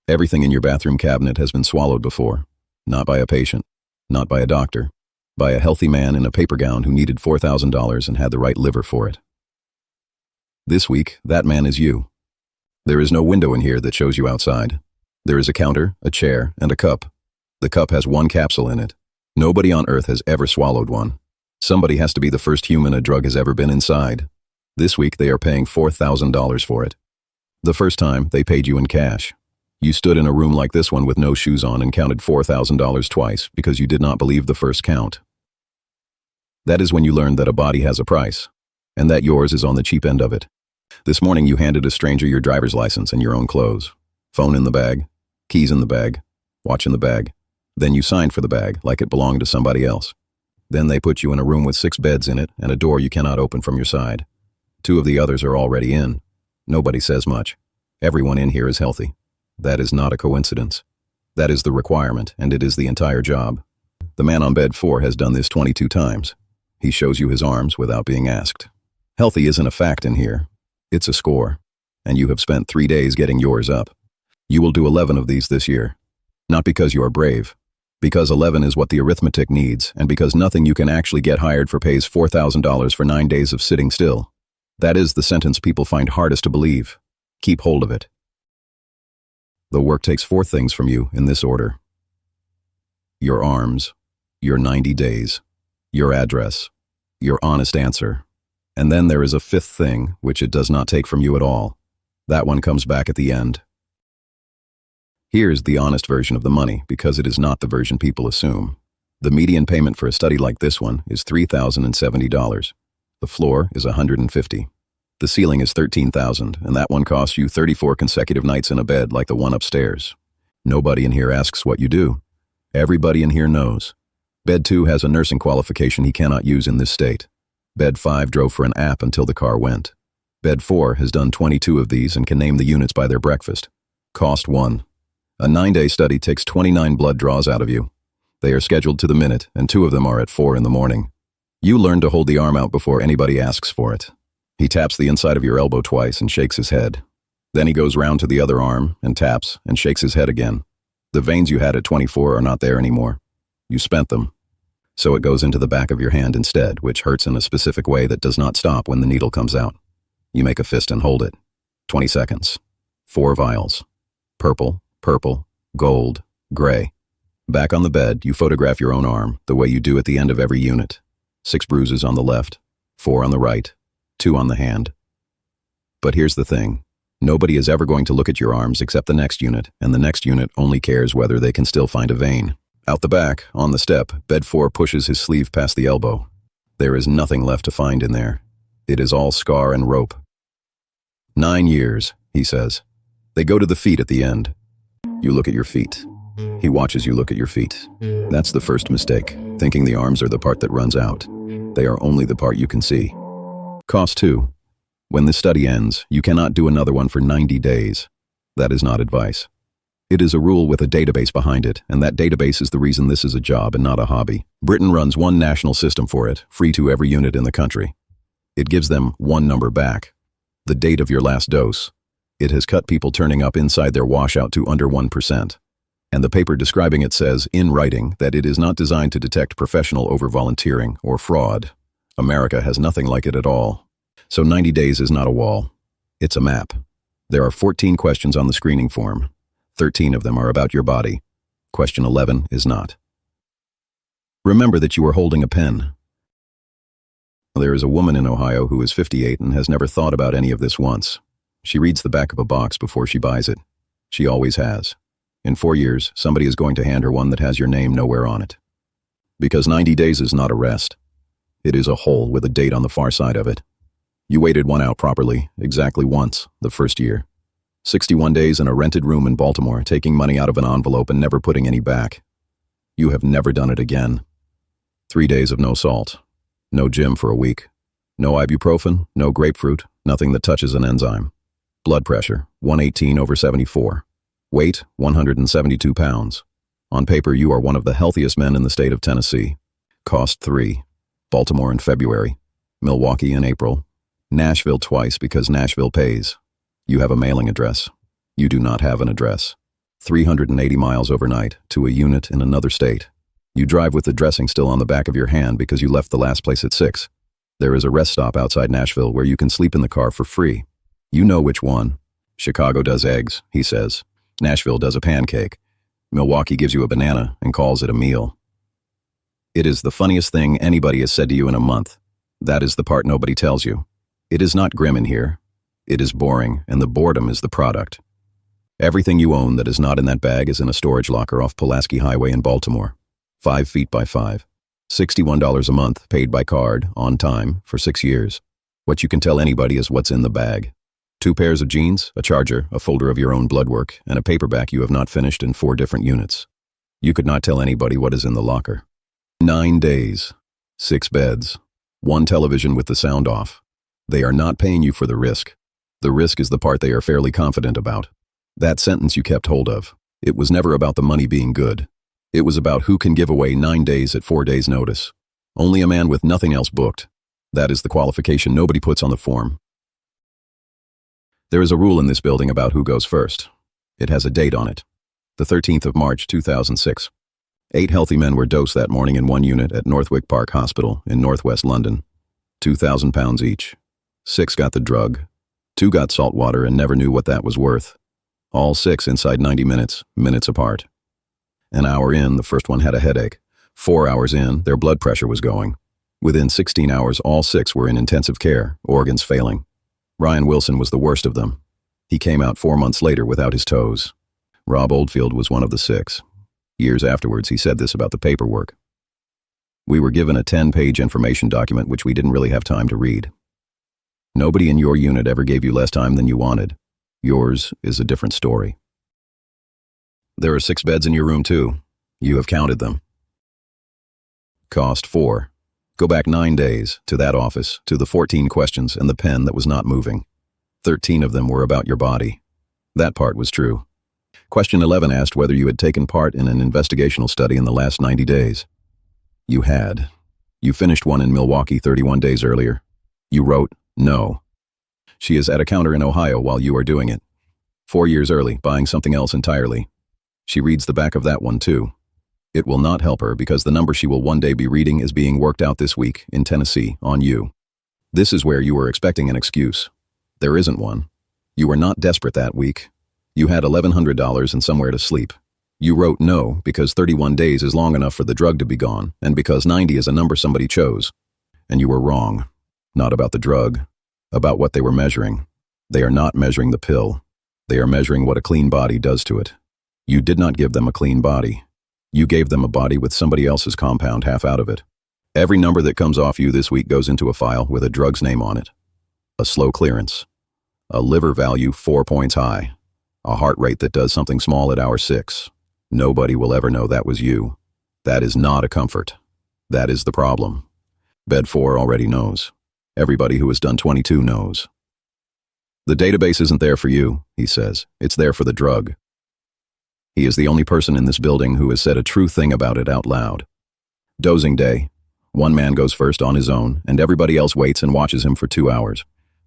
Everything in your bathroom cabinet has been swallowed before. Not by a patient, not by a doctor, by a healthy man in a paper gown who needed $4,000 and had the right liver for it. This week, that man is you. There is no window in here that shows you outside. There is a counter, a chair, and a cup. The cup has one capsule in it. Nobody on Earth has ever swallowed one. Somebody has to be the first human a drug has ever been inside. This week, they are paying $4,000 for it. The first time, they paid you in cash. You stood in a room like this one with no shoes on and counted $4,000 twice because you did not believe the first count. That is when you learned that a body has a price, and that yours is on the cheap end of it. This morning you handed a stranger your driver's license and your own clothes. Phone in the bag, keys in the bag, watch in the bag. Then you signed for the bag like it belonged to somebody else. Then they put you in a room with 6 beds in it and a door you cannot open from your side. 2 of the others are already in. Nobody says much. Everyone in here is healthy. That is not a coincidence. That is the requirement, and it is the entire job. The man on bed 4 has done this 22 times. He shows you his arms without being asked. Healthy isn't a fact in here. It's a score. And you have spent 3 days getting yours up. You will do 11 of these this year. Not because you are brave. Because 11 is what the arithmetic needs, and because nothing you can actually get hired for pays $4,000 for 9 days of sitting still. That is the sentence people find hardest to believe. Keep hold of it. The work takes 4 things from you in this order. Your arms, your 90 days, your address, your honest answer. And then there is a 5th thing, which it does not take from you at all. That one comes back at the end. Here's the honest version of the money, because it is not the version people assume. The median payment for a study like this one is $3,070. The floor is $150. The ceiling is $13,000, and that one costs you 34 consecutive nights in a bed like the one upstairs. Nobody in here asks what you do. Everybody in here knows. Bed 2 has a nursing qualification he cannot use in this state. Bed 5 drove for an app until the car went. Bed 4 has done 22 of these and can name the units by their breakfast. Cost 1. A 9-day study takes 29 blood draws out of you. They are scheduled to the minute, and 2 of them are at 4 in the morning. You learn to hold the arm out before anybody asks for it. He taps the inside of your elbow twice and shakes his head. Then he goes round to the other arm and taps and shakes his head again. The veins you had at 24 are not there anymore. You spent them. So it goes into the back of your hand instead, which hurts in a specific way that does not stop when the needle comes out. You make a fist and hold it. 20 seconds. 4 vials. Purple, purple, gold, gray. Back on the bed, you photograph your own arm, the way you do at the end of every unit. 6 bruises on the left, 4 on the right, 2 on the hand. But here's the thing. Nobody is ever going to look at your arms except the next unit, and the next unit only cares whether they can still find a vein. Out the back, on the step, bed 4 pushes his sleeve past the elbow. There is nothing left to find in there. It is all scar and rope. 9 years, he says. They go to the feet at the end. You look at your feet. He watches you look at your feet. That's the first mistake, thinking the arms are the part that runs out. They are only the part you can see. Cost 2. When this study ends, you cannot do another one for 90 days. That is not advice. It is a rule with a database behind it, and that database is the reason this is a job and not a hobby. Britain runs one national system for it, free to every unit in the country. It gives them one number back, the date of your last dose. It has cut people turning up inside their washout to under 1%. And the paper describing it says, in writing, that it is not designed to detect professional over-volunteering or fraud. America has nothing like it at all. So 90 days is not a wall. It's a map. There are 14 questions on the screening form. 13 of them are about your body. Question 11 is not. Remember that you are holding a pen. There is a woman in Ohio who is 58 and has never thought about any of this once. She reads the back of a box before she buys it. She always has. In 4 years, somebody is going to hand her one that has your name nowhere on it. Because 90 days is not a rest. It is a hole with a date on the far side of it. You waited one out properly, exactly once, the first year. 61 days in a rented room in Baltimore, taking money out of an envelope and never putting any back. You have never done it again. 3 days of no salt. No gym for a week. No ibuprofen, no grapefruit, nothing that touches an enzyme. Blood pressure, 118/74. Weight, 172 pounds. On paper, you are one of the healthiest men in the state of Tennessee. Cost 3. Baltimore in February. Milwaukee in April. Nashville twice because Nashville pays. You have a mailing address. You do not have an address. 380 miles overnight to a unit in another state. You drive with the dressing still on the back of your hand because you left the last place at 6. There is a rest stop outside Nashville where you can sleep in the car for free. You know which one. Chicago does eggs, he says. Nashville does a pancake. Milwaukee gives you a banana and calls it a meal. It is the funniest thing anybody has said to you in a month. That is the part nobody tells you. It is not grim in here. It is boring, and the boredom is the product. Everything you own that is not in that bag is in a storage locker off Pulaski Highway in Baltimore. 5 feet by 5. $61 a month, paid by card, on time, for 6 years. What you can tell anybody is what's in the bag. 2 pairs of jeans, a charger, a folder of your own blood work, and a paperback you have not finished in 4 different units. You could not tell anybody what is in the locker. 9 days. 6 beds. 1 television with the sound off. They are not paying you for the risk. The risk is the part they are fairly confident about. That sentence you kept hold of. It was never about the money being good. It was about who can give away 9 days at 4 days' notice. Only a man with nothing else booked. That is the qualification nobody puts on the form. There is a rule in this building about who goes first. It has a date on it. The 13th of March, 2006. 8 healthy men were dosed that morning in 1 unit at Northwick Park Hospital in northwest London. 2,000 pounds each. 6 got the drug. 2 got salt water and never knew what that was worth. All 6 inside 90 minutes, minutes apart. An hour in, the first one had a headache. 4 hours in, their blood pressure was going. Within 16 hours, all 6 were in intensive care, organs failing. Ryan Wilson was the worst of them. He came out 4 months later without his toes. Rob Oldfield was one of the 6. Years afterwards, he said this about the paperwork. We were given a 10-page information document which we didn't really have time to read. Nobody in your unit ever gave you less time than you wanted. Yours is a different story. There are 6 beds in your room too. You have counted them. Cost 4. Go back 9 days, to that office, to the 14 questions and the pen that was not moving. 13 of them were about your body. That part was true. Question 11 asked whether you had taken part in an investigational study in the last 90 days. You had. You finished one in Milwaukee 31 days earlier. You wrote, no. She is at a counter in Ohio while you are doing it. 4 years early, buying something else entirely. She reads the back of that one too. It will not help her because the number she will one day be reading is being worked out this week in Tennessee on you. This is where you were expecting an excuse. There isn't one. You were not desperate that week. You had $1,100 and somewhere to sleep. You wrote no because 31 days is long enough for the drug to be gone and because 90 is a number somebody chose. And you were wrong. Not about the drug. About what they were measuring. They are not measuring the pill. They are measuring what a clean body does to it. You did not give them a clean body. You gave them a body with somebody else's compound half out of it. Every number that comes off you this week goes into a file with a drug's name on it. A slow clearance. A liver value 4 points high. A heart rate that does something small at hour 6. Nobody will ever know that was you. That is not a comfort. That is the problem. Bed 4 already knows. Everybody who has done 22 knows. The database isn't there for you, he says. It's there for the drug. He is the only person in this building who has said a true thing about it out loud. Dosing day. 1 man goes first on his own, and everybody else waits and watches him for 2 hours.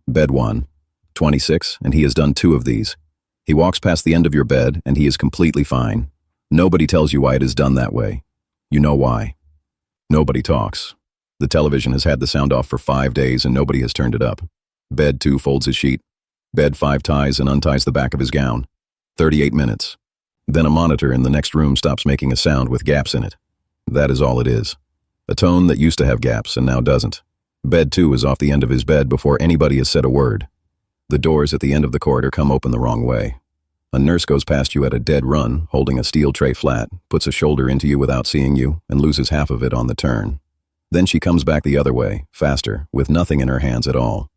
Bed 1. 26, and he has done 2 of these. He walks past the end of your bed, and he is completely fine. Nobody tells you why it is done that way. You know why. Nobody talks. The television has had the sound off for 5 days, and nobody has turned it up. Bed 2 folds his sheet. Bed 5 ties and unties the back of his gown. 38 minutes. Then a monitor in the next room stops making a sound with gaps in it. That is all it is. A tone that used to have gaps and now doesn't. Bed 2 is off the end of his bed before anybody has said a word. The doors at the end of the corridor come open the wrong way. A nurse goes past you at a dead run, holding a steel tray flat, puts a shoulder into you without seeing you, and loses half of it on the turn. Then she comes back the other way, faster, with nothing in her hands at all.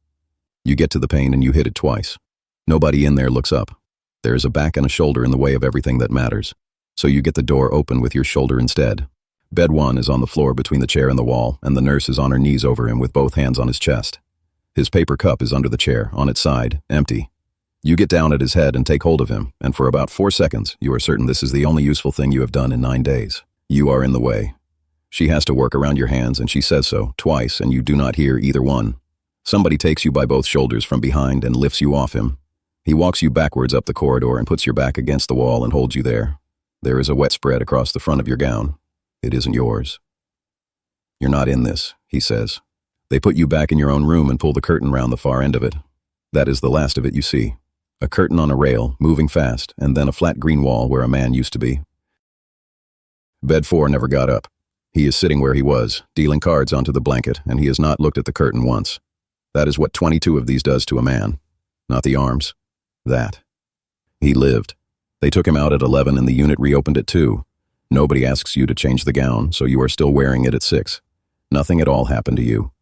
You get to the pane and you hit it twice. Nobody in there looks up. There is a back and a shoulder in the way of everything that matters. So you get the door open with your shoulder instead. Bed 1 is on the floor between the chair and the wall, and the nurse is on her knees over him with both hands on his chest. His paper cup is under the chair, on its side, empty. You get down at his head and take hold of him, and for about 4 seconds, you are certain this is the only useful thing you have done in 9 days. You are in the way. She has to work around your hands, and she says so, twice, and you do not hear either one. Somebody takes you by both shoulders from behind and lifts you off him. He walks you backwards up the corridor and puts your back against the wall and holds you there. There is a wet spread across the front of your gown. It isn't yours. You're not in this, he says. They put you back in your own room and pull the curtain round the far end of it. That is the last of it you see. A curtain on a rail, moving fast, and then a flat green wall where a man used to be. Bed 4 never got up. He is sitting where he was, dealing cards onto the blanket, and he has not looked at the curtain once. That is what 22 of these does to a man. Not the arms. That. He lived. They took him out at 11 and the unit reopened at 2. Nobody asks you to change the gown, so you are still wearing it at 6. Nothing at all happened to you.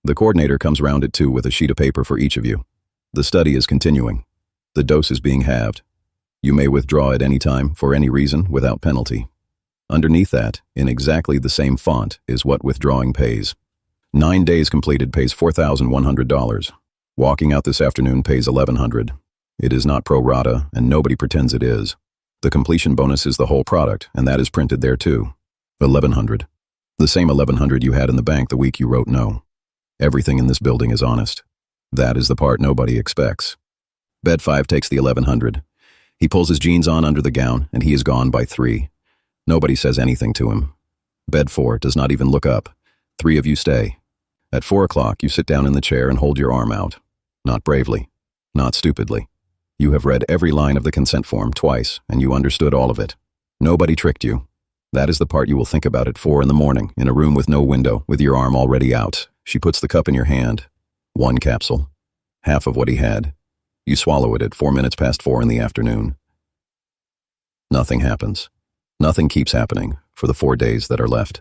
The coordinator comes round at 2 with a sheet of paper for each of you. The study is continuing. The dose is being halved. You may withdraw at any time, for any reason, without penalty. Underneath that, in exactly the same font, is what withdrawing pays. 9 days completed pays $4,100. Walking out this afternoon pays $1,100. It is not pro rata, and nobody pretends it is. The completion bonus is the whole product, and that is printed there too. $1,100. The same $1,100 you had in the bank the week you wrote no. Everything in this building is honest. That is the part nobody expects. Bed 5 takes the $1,100. He pulls his jeans on under the gown, and he is gone by 3. Nobody says anything to him. Bed 4 does not even look up. 3 of you stay. At 4 o'clock, you sit down in the chair and hold your arm out. Not bravely. Not stupidly. You have read every line of the consent form twice, and you understood all of it. Nobody tricked you. That is the part you will think about at 4 in the morning, in a room with no window, with your arm already out. She puts the cup in your hand. 1 capsule. Half of what he had. You swallow it at 4 minutes past 4 in the afternoon. Nothing happens. Nothing keeps happening for the 4 days that are left.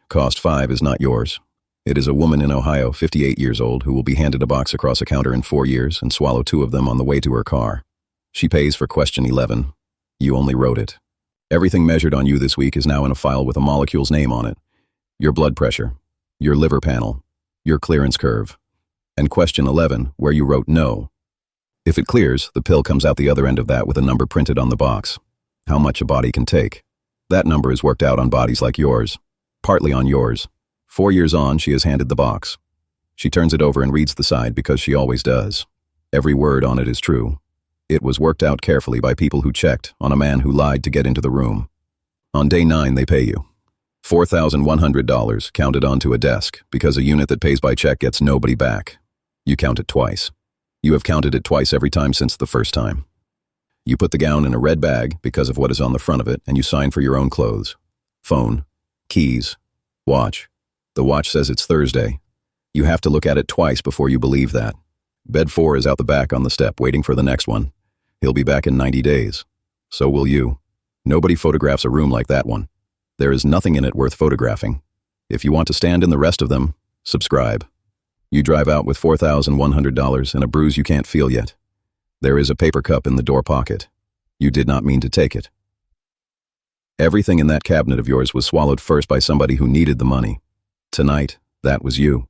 Cost 5 is not yours. It is a woman in Ohio, 58 years old, who will be handed a box across a counter in 4 years and swallow 2 of them on the way to her car. She pays for question 11. You only wrote it. Everything measured on you this week is now in a file with a molecule's name on it. Your blood pressure, your liver panel, your clearance curve, and question 11, where you wrote no. If it clears, the pill comes out the other end of that with a number printed on the box. How much a body can take. That number is worked out on bodies like yours. Partly on yours. 4 years on, she is handed the box. She turns it over and reads the side because she always does. Every word on it is true. It was worked out carefully by people who checked on a man who lied to get into the room. On day 9, they pay you. $4,100 counted onto a desk because a unit that pays by check gets nobody back. You count it twice. You have counted it twice every time since the first time. You put the gown in a red bag because of what is on the front of it, and you sign for your own clothes. Phone, keys, watch. The watch says it's Thursday. You have to look at it twice before you believe that. Bed 4 is out the back on the step waiting for the next one. He'll be back in 90 days. So will you. Nobody photographs a room like that one. There is nothing in it worth photographing. If you want to stand in the rest of them, subscribe. You drive out with $4,100 and a bruise you can't feel yet. There is a paper cup in the door pocket. You did not mean to take it. Everything in that cabinet of yours was swallowed first by somebody who needed the money. Tonight, that was you.